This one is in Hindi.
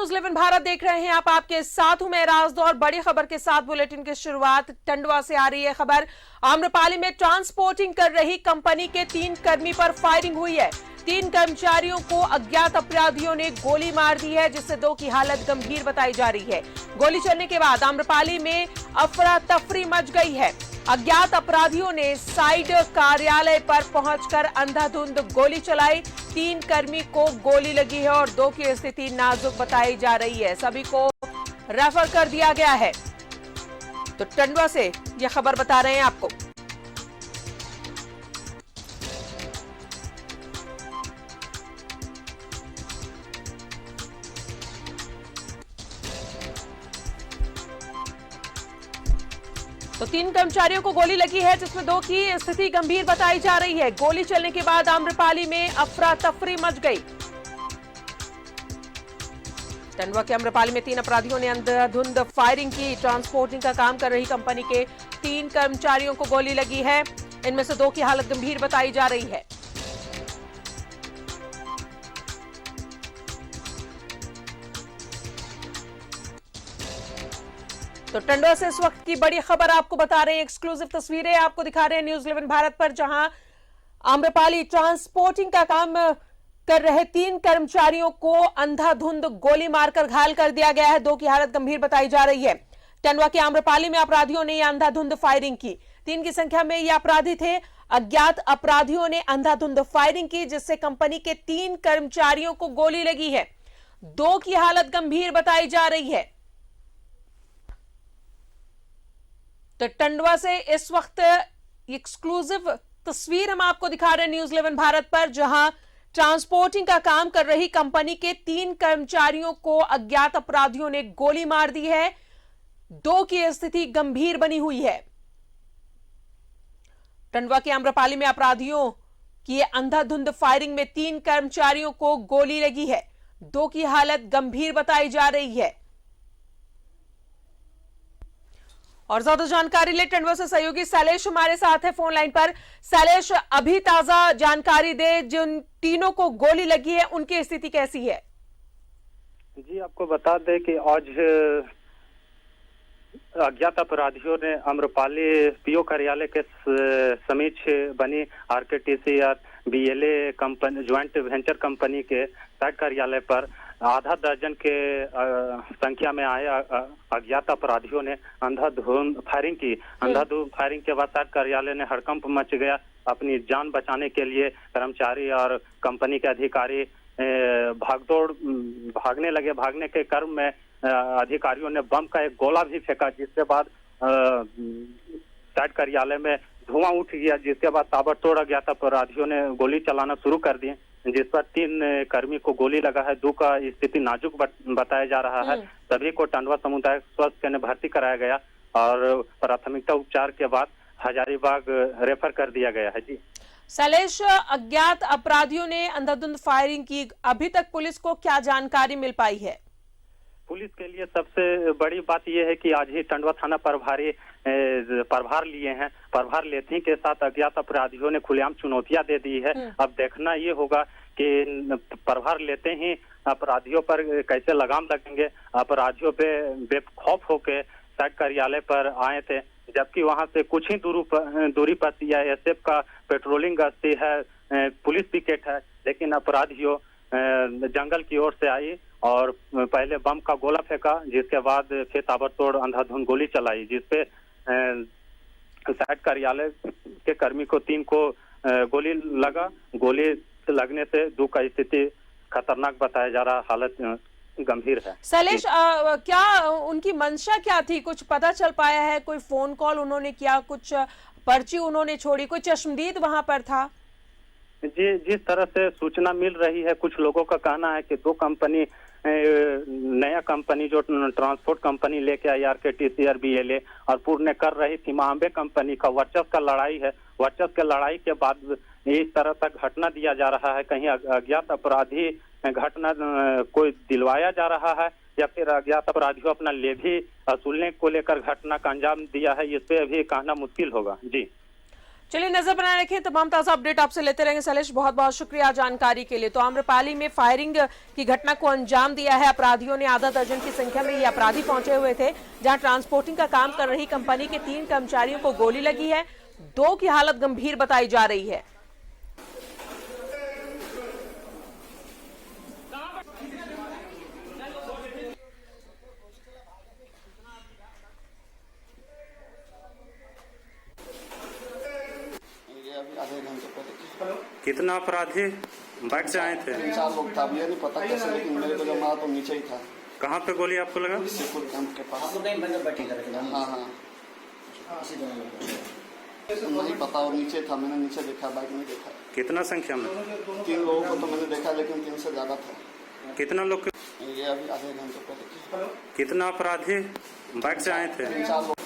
न्यूज 11 भारत देख रहे हैं आप। आपके साथ हूं मैं राजदौर। बड़ी खबर के साथ बुलेटिन की शुरुआत टंडवा से आ रही है खबर। आम्रपाली में ट्रांसपोर्टिंग कर रही कंपनी के 3 कर्मी पर फायरिंग हुई है। 3 कर्मचारियों को अज्ञात अपराधियों ने गोली मार दी है, जिससे 2 की हालत गंभीर बताई जा रही है। गोली चलने के बाद आम्रपाली में अफरा तफरी मच गई है। अज्ञात अपराधियों ने साइड कार्यालय पर पहुंचकर अंधाधुंध गोली चलाई। 3 कर्मी को गोली लगी है और 2 की स्थिति नाजुक बताई जा रही है। सभी को रेफर कर दिया गया है। तो टंडवा से यह खबर बता रहे हैं आपको। तो 3 कर्मचारियों को गोली लगी है, जिसमें 2 की स्थिति गंभीर बताई जा रही है। गोली चलने के बाद आम्रपाली में अफरा तफरी मच गई। टंडवा के आम्रपाली में 3 अपराधियों ने अंधाधुंध फायरिंग की। ट्रांसपोर्टिंग का काम कर रही कंपनी के 3 कर्मचारियों को गोली लगी है। इनमें से 2 की हालत गंभीर बताई जा रही है। तो टंडवा से इस वक्त की बड़ी खबर आपको बता रहे हैं। एक्सक्लूसिव तस्वीरें आपको दिखा रहे हैं न्यूज 11 भारत पर, जहां आम्रपाली ट्रांसपोर्टिंग का काम कर रहे 3 कर्मचारियों को अंधाधुंध गोली मारकर घायल कर दिया गया है। 2 की हालत गंभीर बताई जा रही है। टंडवा के आम्रपाली में अपराधियों ने यह अंधाधुंध फायरिंग की। 3 की संख्या में ये अपराधी थे। अज्ञात अपराधियों ने अंधाधुंध फायरिंग की, जिससे कंपनी के 3 कर्मचारियों को गोली लगी है। 2 की हालत गंभीर बताई जा रही है। तो टंडवा से इस वक्त एक्सक्लूसिव तस्वीर हम आपको दिखा रहे हैं न्यूज 11 भारत पर, जहां ट्रांसपोर्टिंग का काम कर रही कंपनी के 3 कर्मचारियों को अज्ञात अपराधियों ने गोली मार दी है। 2 की स्थिति गंभीर बनी हुई है। टंडवा के आम्रपाली में अपराधियों की अंधाधुंध फायरिंग में 3 कर्मचारियों को गोली लगी है। 2 की हालत गंभीर बताई जा रही है। और ज्यादा जानकारी ले टंडवा से सहयोगी शैलेश हमारे साथ है फोन लाइन पर। शैलेश, अभी ताजा जानकारी दे, जिन तीनों को गोली लगी है उनकी स्थिति कैसी है? जी, आपको बता दें कि आज अज्ञात अपराधियों ने आम्रपाली पीओ कार्यालय के समीप बनी RKTCR BLA company joint venture company के साइट कार्यालय पर आधा दर्जन के संख्या में आए अज्ञात अपराधियों ने अंधाधुंध फायरिंग की। अंधाधुंध फायरिंग के बाद साइट कार्यालय ने हड़कंप मच गया। अपनी जान बचाने के लिए कर्मचारी और कंपनी के अधिकारी भागने लगे। भागने के क्रम में अधिकारियों ने बम का एक गोला भी फेंका, जिसके बाद साइट कार्यालय में धुआं उठ गया। जिसके बाद ताबड़तोड़ अज्ञात अपराधियों ने गोली चलाना शुरू कर दी, जिस पर 3 कर्मी को गोली लगा है। 2 का स्थिति नाजुक बताया जा रहा है। सभी को टंडवा सामुदायिक स्वास्थ्य केंद्र में भर्ती कराया गया और प्राथमिकता उपचार के बाद हजारीबाग रेफर कर दिया गया है। जी शैलेश, अज्ञात अपराधियों ने अंधाधुंध फायरिंग की। अभी तक पुलिस को क्या जानकारी मिल पाई है? पुलिस के लिए सबसे बड़ी बात यह है कि आज ही टंडवा थाना प्रभारी प्रभार लिए हैं। प्रभार लेते ही के साथ अज्ञात अपराधियों ने खुलेआम चुनौतियां दे दी है। अब देखना ये होगा कि प्रभार लेते ही अपराधियों पर कैसे लगाम लगेंगे। अपराधियों पे बेखौफ होकर साइट कार्यालय पर आए थे, जबकि वहां से कुछ ही दूरी पर सीआईएसएफ का पेट्रोलिंग गश्ती है, पुलिस पिकेट है। लेकिन अपराधियों जंगल की ओर से आई और पहले बम का गोला फेंका, जिसके बाद फिर ताबड़तोड़ अंधाधुंध गोली चलाई, जिसपे साइट कार्यालय के कर्मी को 3 को गोली लगा। गोली लगने से 2 का स्थिति खतरनाक बताया जा रहा, हालत गंभीर है। शैलेश, क्या उनकी मंशा क्या थी? कुछ पता चल पाया है? कोई फोन कॉल उन्होंने किया, कुछ पर्ची उन्होंने छोड़ी, कोई चश्मदीद वहां पर था? जी, जिस तरह से सूचना मिल रही है, कुछ लोगों का कहना है कि 2 कंपनी नया कंपनी जो ट्रांसपोर्ट कंपनी लेके आई आरकेटीसीआर बीएलए और पूर्ण ने कर रही थी मांबे कंपनी का वर्चस्व का लड़ाई है। वर्चस्व के लड़ाई के बाद इस तरह तक घटना दिया जा रहा है। कहीं अज्ञात अपराधी घटना कोई दिलवाया जा रहा है या फिर अज्ञात अपराधियों अपना लेवी वसूलने को लेकर घटना का अंजाम दिया है, इस पे अभी कहना मुश्किल होगा। जी चलिए नजर बनाए रखें, तमाम ताजा अपडेट आपसे लेते रहेंगे। शैलेश, बहुत बहुत शुक्रिया जानकारी के लिए। तो आम्रपाली में फायरिंग की घटना को अंजाम दिया है अपराधियों ने। आधा दर्जन की संख्या में ये अपराधी पहुंचे हुए थे, जहां ट्रांसपोर्टिंग का काम कर रही कंपनी के 3 कर्मचारियों को गोली लगी है। 2 की हालत गंभीर बताई जा रही है। आधे घंटे पहले कितना अपराधी बाइक से आए थे? 3-4 लोग था, मुझे नहीं पता कैसे, लेकिन मेरे को जब मारा तो नीचे ही था। कहाँ पे गोली आपको लगा? सिकुल कैंप के पास। हाँ हाँ, नहीं पता, वो नीचे था, मैंने नीचे देखा, बाइक में देखा। कितना संख्या में? 3 लोगों को तो मैंने देखा, लेकिन 3 से ज्यादा था। कितना लोग? ये अभी आधे घंटे पहले। कितना अपराधी बाइक से आए थे? 3-4 लोग।